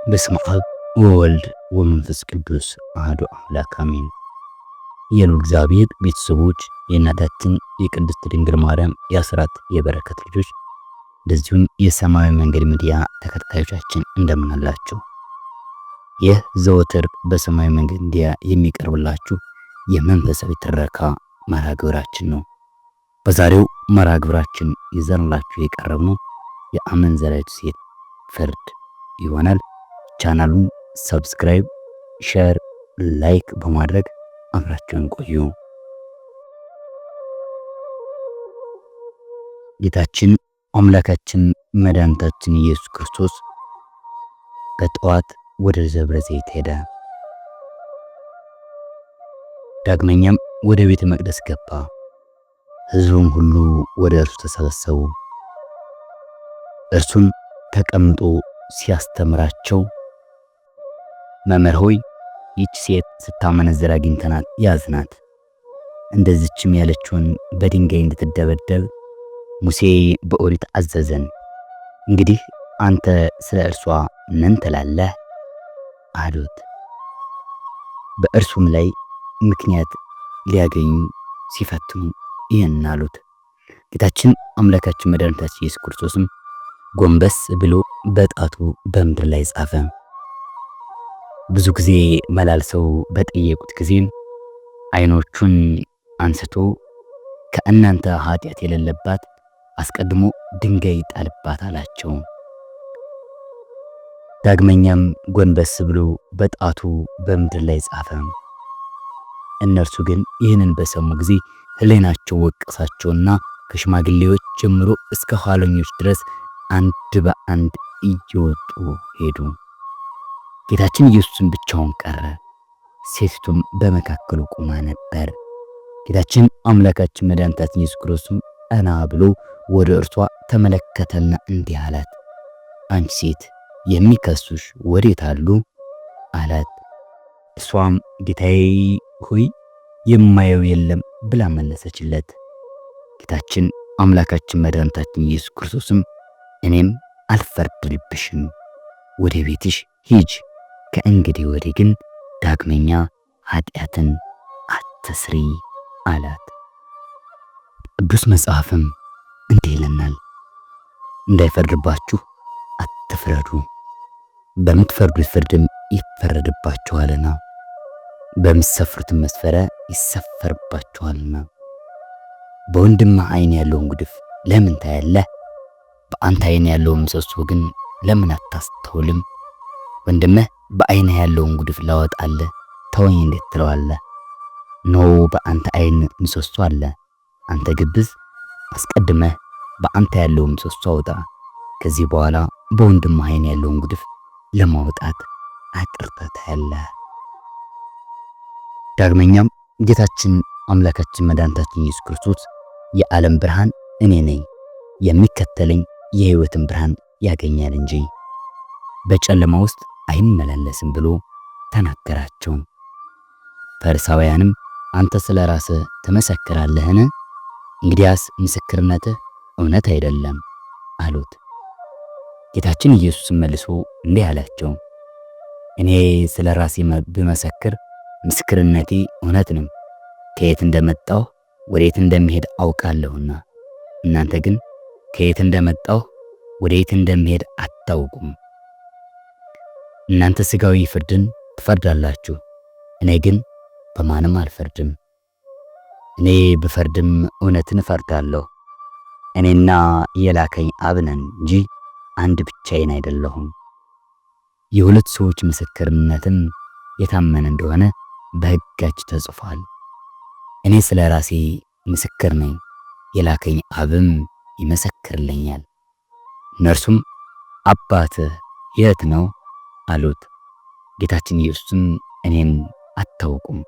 በስመ አብ ወወልድ ወመንፈስ ቅዱስ አሐዱ አምላክ አሜን። የሉ እግዚአብሔር ቤተሰቦች የእናታችን የቅድስት ድንግል ማርያም የአስራት የበረከት ልጆች እንደዚሁም የሰማያዊ መንገድ ሚዲያ ተከታዮቻችን እንደምን አላችሁ? ይህ ዘወትር በሰማያዊ መንገድ ሚዲያ የሚቀርብላችሁ የመንፈሳዊ ትረካ መርሃ ግብራችን ነው። በዛሬው መርሃ ግብራችን ይዘንላችሁ የቀረብነው የአመንዘራይቱ ሴት ፍርድ ይሆናል። ቻናሉን ሰብስክራይብ፣ ሼር፣ ላይክ በማድረግ አብራችሁን ቆዩ። ጌታችን አምላካችን መድኃኒታችን ኢየሱስ ክርስቶስ በጠዋት ወደ ደብረ ዘይት ሄደ። ዳግመኛም ወደ ቤተ መቅደስ ገባ። ሕዝቡም ሁሉ ወደ እርሱ ተሰበሰቡ። እርሱም ተቀምጦ ሲያስተምራቸው መምህር ሆይ ይህች ሴት ስታመነዝር አግኝተናት ያዝናት፣ እንደዚችም ያለችውን በድንጋይ እንድትደበደብ ሙሴ በኦሪት አዘዘን። እንግዲህ አንተ ስለ እርሷ ምን ትላለህ? አሉት። በእርሱም ላይ ምክንያት ሊያገኙ ሲፈትኑ ይህን አሉት። ጌታችን አምላካችን መድኃኒታችን ኢየሱስ ክርስቶስም ጎንበስ ብሎ በጣቱ በምድር ላይ ጻፈ። ብዙ ጊዜ መላልሰው በጠየቁት ጊዜ ዓይኖቹን አንስቶ ከእናንተ ኃጢአት የሌለባት አስቀድሞ ድንጋይ ጣልባት አላቸው። ዳግመኛም ጎንበስ ብሎ በጣቱ በምድር ላይ ጻፈ። እነርሱ ግን ይህንን በሰሙ ጊዜ ሕሊናቸው ወቀሳቸውና ከሽማግሌዎች ጀምሮ እስከ ኋለኞች ድረስ አንድ በአንድ እየወጡ ሄዱ። ጌታችን ኢየሱስም ብቻውን ቀረ። ሴቲቱም በመካከሉ ቆማ ነበር። ጌታችን አምላካችን መድኃኒታችን ኢየሱስ ክርስቶስም ቀና ብሎ ወደ እርሷ ተመለከተና እንዲህ አላት፣ አንቺ ሴት የሚከሱሽ ወዴት አሉ? አላት። እሷም ጌታዬ ሆይ የማየው የለም ብላ መለሰችለት። ጌታችን አምላካችን መድኃኒታችን ኢየሱስ ክርስቶስም እኔም አልፈርድልብሽም፣ ወደ ቤትሽ ሂጅ፣ ከእንግዲህ ወዲህ ግን ዳግመኛ ኃጢአትን አትስሪ አላት። ቅዱስ መጽሐፍም እንዲህ ይለናል፣ እንዳይፈርድባችሁ አትፍረዱ፣ በምትፈርዱት ፍርድም ይፈረድባችኋልና፣ በምትሰፍሩትም መስፈሪያ ይሰፈርባችኋልና። በወንድምህ ዓይን ያለውን ጉድፍ ለምን ታያለህ? በአንተ ዓይን ያለውን ምሰሶ ግን ለምን አታስተውልም? ወንድምህ በዓይንህ ያለውን ጉድፍ ላወጣልህ ተወኝ እንዴት ትለዋለህ? ኖ በአንተ ዓይን ምሰሶ አለ። አንተ ግብዝ፣ አስቀድመህ በአንተ ያለውን ምሰሶ አውጣ። ከዚህ በኋላ በወንድምህ ዓይን ያለውን ጉድፍ ለማውጣት አቅርተህ ታያለህ። ዳግመኛም ጌታችን አምላካችን መድኃኒታችን ኢየሱስ ክርስቶስ የዓለም ብርሃን እኔ ነኝ፣ የሚከተለኝ የሕይወትን ብርሃን ያገኛል እንጂ በጨለማ ውስጥ አይመላለስም ብሎ ተናገራቸው። ፈሪሳውያንም አንተ ስለ ራስህ ትመሰክራለህን? እንግዲያስ ምስክርነትህ እውነት አይደለም አሉት። ጌታችን ኢየሱስም መልሶ እንዲህ አላቸው፣ እኔ ስለ ራሴ ብመሰክር ምስክርነቴ እውነት ነው። ከየት እንደመጣሁ ወዴት እንደምሄድ አውቃለሁና፣ እናንተ ግን ከየት እንደመጣሁ ወዴት እንደምሄድ አታውቁም። እናንተ ሥጋዊ ፍርድን ትፈርዳላችሁ፣ እኔ ግን በማንም አልፈርድም። እኔ ብፈርድም እውነትን እፈርዳለሁ። እኔና የላከኝ አብ ነን እንጂ አንድ ብቻዬን አይደለሁም። የሁለት ሰዎች ምስክርነትም የታመነ እንደሆነ በሕጋችሁ ተጽፏል። እኔ ስለ ራሴ ምስክር ነኝ፣ የላከኝ አብም ይመሰክርልኛል። እነርሱም አባትህ የት ነው አሉት። ጌታችን ኢየሱስም እኔን አታውቁም፣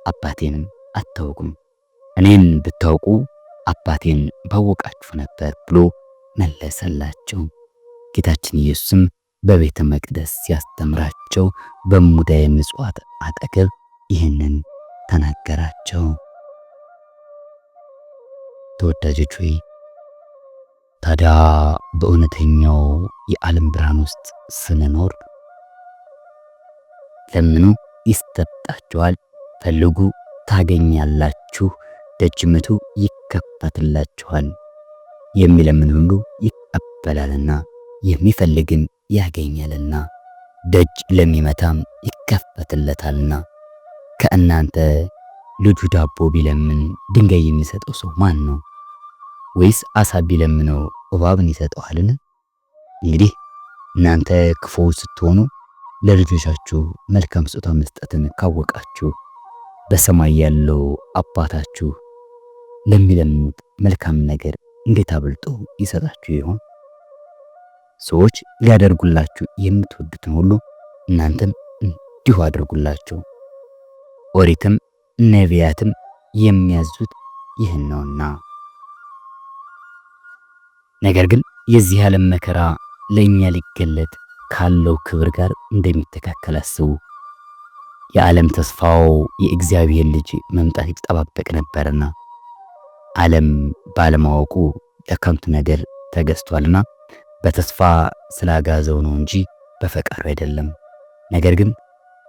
አባቴንም አታውቁም። እኔን ብታውቁ አባቴን ባወቃችሁ ነበር ብሎ መለሰላቸው። ጌታችን ኢየሱስም በቤተ መቅደስ ሲያስተምራቸው በሙዳየ ምጽዋት አጠገብ ይህንን ተናገራቸው። ተወዳጆች ሆይ ታዲያ በእውነተኛው የዓለም ብርሃን ውስጥ ስንኖር ለምኑ ይሰጣችኋል፣ ፈልጉ ታገኛላችሁ፣ ደጅ ምቱ ይከፈትላችኋል። የሚለምን ሁሉ ይቀበላልና የሚፈልግም ያገኛልና ደጅ ለሚመታም ይከፈትለታልና። ከእናንተ ልጁ ዳቦ ቢለምን ድንጋይ የሚሰጠው ሰው ማን ነው? ወይስ ዓሣ ቢለምነው እባብን ይሰጠዋልን? እንግዲህ እናንተ ክፉዎች ስትሆኑ ለልጆቻችሁ መልካም ስጦታ መስጠትን ካወቃችሁ በሰማይ ያለው አባታችሁ ለሚለምኑት መልካም ነገር እንዴት አብልጦ ይሰጣችሁ ይሆን? ሰዎች ሊያደርጉላችሁ የምትወዱትን ሁሉ እናንተም እንዲሁ አድርጉላቸው። ኦሪትም ነቢያትም የሚያዙት ይህን ነውና። ነገር ግን የዚህ ዓለም መከራ ለእኛ ሊገለጥ ካለው ክብር ጋር እንደሚተካከል አስቡ። የዓለም ተስፋው የእግዚአብሔር ልጅ መምጣት ይጠባበቅ ነበርና ዓለም ባለማወቁ ለከንቱ ነገር ተገዝቷልና በተስፋ ስላጋዘው ነው እንጂ በፈቃዱ አይደለም። ነገር ግን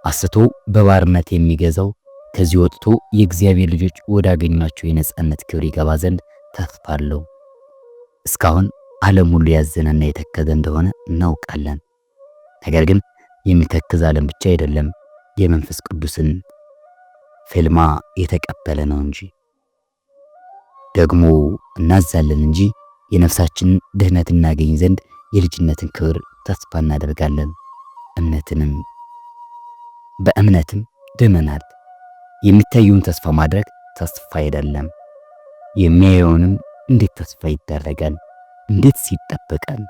አስቶ በባርነት የሚገዛው ከዚህ ወጥቶ የእግዚአብሔር ልጆች ወዳገኟቸው የነጻነት ክብር ይገባ ዘንድ ተስፋ አለው። እስካሁን ዓለም ሁሉ ያዘነና የተከዘ እንደሆነ እናውቃለን። ነገር ግን የሚተክዝ ዓለም ብቻ አይደለም፣ የመንፈስ ቅዱስን ፊልማ የተቀበለ ነው እንጂ። ደግሞ እናዛለን እንጂ የነፍሳችንን ድህነት እናገኝ ዘንድ የልጅነትን ክብር ተስፋ እናደርጋለን። በእምነትም ድነናል። የሚታየውን ተስፋ ማድረግ ተስፋ አይደለም። የሚያየውንም እንዴት ተስፋ ይደረጋል? እንዴት ይጠበቃል?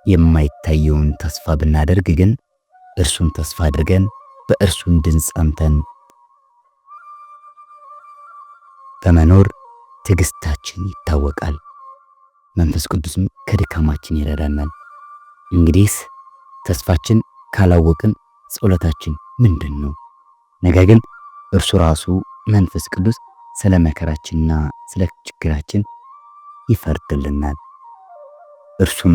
የማይታየውን ተስፋ ብናደርግ ግን እርሱን ተስፋ አድርገን በእርሱ እንድንጸንተን በመኖር ትዕግስታችን ይታወቃል። መንፈስ ቅዱስም ከድካማችን ይረዳናል። እንግዲህስ ተስፋችን ካላወቅን ጸሎታችን ምንድን ነው? ነገር ግን እርሱ ራሱ መንፈስ ቅዱስ ስለ መከራችንና ስለ ችግራችን ይፈርድልናል። እርሱም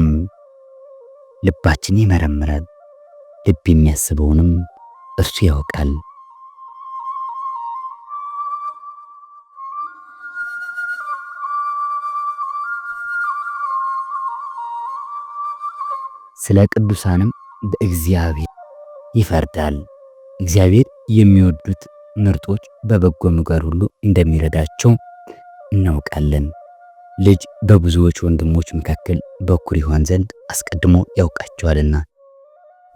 ልባችን ይመረምራል፣ ልብ የሚያስበውንም እርሱ ያውቃል። ስለ ቅዱሳንም በእግዚአብሔር ይፈርዳል። እግዚአብሔር የሚወዱት ምርጦች በበጎ ምግባር ሁሉ እንደሚረዳቸው እናውቃለን። ልጅ በብዙዎች ወንድሞች መካከል በኩር ይሆን ዘንድ አስቀድሞ ያውቃቸዋልና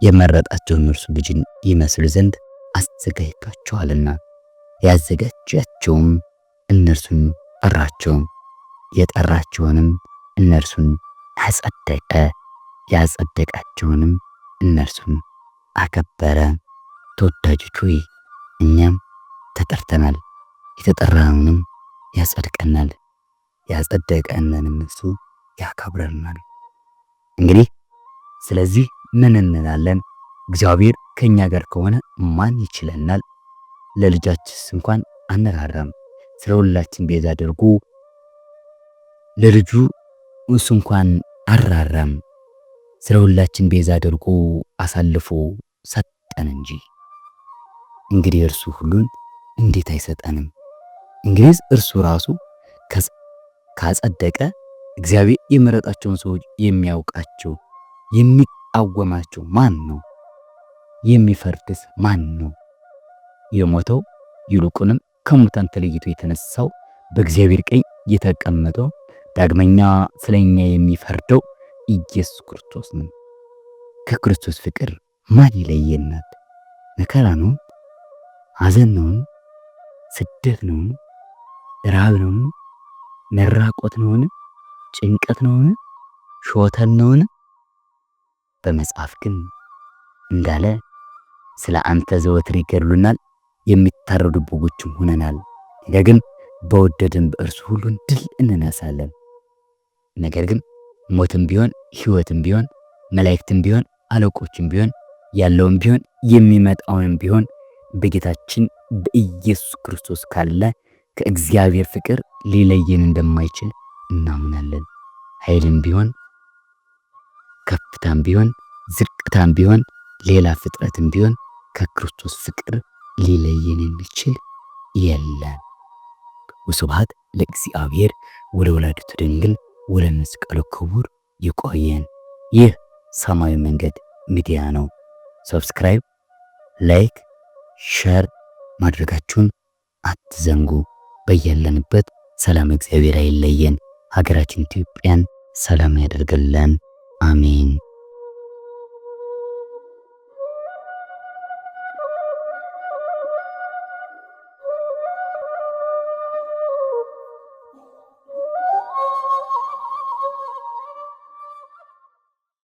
የመረጣቸውን እርሱ ልጅን ይመስሉ ዘንድ አዘጋጅቷቸዋልና ያዘጋጃቸውም እነርሱን ጠራቸው፣ የጠራቸውንም እነርሱን አጸደቀ፣ ያጸደቃቸውንም እነርሱን አከበረ። ተወዳጆች ሆይ እኛም ተጠርተናል፣ የተጠራነውንም ያጸድቀናል፣ ያጸደቀንንም እሱ ያከብረናል። እንግዲህ ስለዚህ ምን እንላለን? እግዚአብሔር ከኛ ጋር ከሆነ ማን ይችለናል? ለልጃችንስ እንኳን አንራራም። ስለ ሁላችን ቤዛ አድርጎ ለልጁ እሱ እንኳን አራራም። ስለ ሁላችን ቤዛ አድርጎ አሳልፎ ሰጠን እንጂ። እንግዲህ እርሱ ሁሉን እንዴት አይሰጠንም? እንግዲህ እርሱ ራሱ ካጸደቀ እግዚአብሔር የመረጣቸውን ሰዎች የሚያውቃቸው የሚቃወማቸው ማን ነው? የሚፈርድስ ማን ነው? የሞተው ይልቁንም ከሙታን ተለይቶ የተነሳው በእግዚአብሔር ቀኝ የተቀመጠው ዳግመኛ ስለኛ የሚፈርደው ኢየሱስ ክርስቶስ ነው። ከክርስቶስ ፍቅር ማን ይለየናል? መከራ ነው? ሐዘን ነው? ስደት ነው? ረሃብ ነው? መራቆት ነው? ጭንቀት ነው? ሾተል ነው? በመጽሐፍ ግን እንዳለ ስለ አንተ ዘወትር ይገድሉናል፣ የሚታረዱ በጎችም ሆነናል። ነገር ግን በወደደን በእርሱ ሁሉን ድል እንነሳለን። ነገር ግን ሞትም ቢሆን ሕይወትም ቢሆን መላእክትም ቢሆን አለቆችም ቢሆን ያለውም ቢሆን የሚመጣውንም ቢሆን በጌታችን በኢየሱስ ክርስቶስ ካለ ከእግዚአብሔር ፍቅር ሊለየን እንደማይችል እናምናለን። ኃይልም ቢሆን ከፍታም ቢሆን ዝቅታም ቢሆን ሌላ ፍጥረትም ቢሆን ከክርስቶስ ፍቅር ሊለየን የሚችል የለም። ወስብሐት ለእግዚአብሔር ወለወላዲቱ ድንግል ወለመስቀሉ ክቡር። ይቆየን። ይህ ሰማያዊ መንገድ ሚዲያ ነው። ሰብስክራይብ፣ ላይክ፣ ሸር ማድረጋችሁን አትዘንጉ። በያለንበት ሰላም እግዚአብሔር አይለየን። ሀገራችን ኢትዮጵያን ሰላም ያደርግልን። አሜን።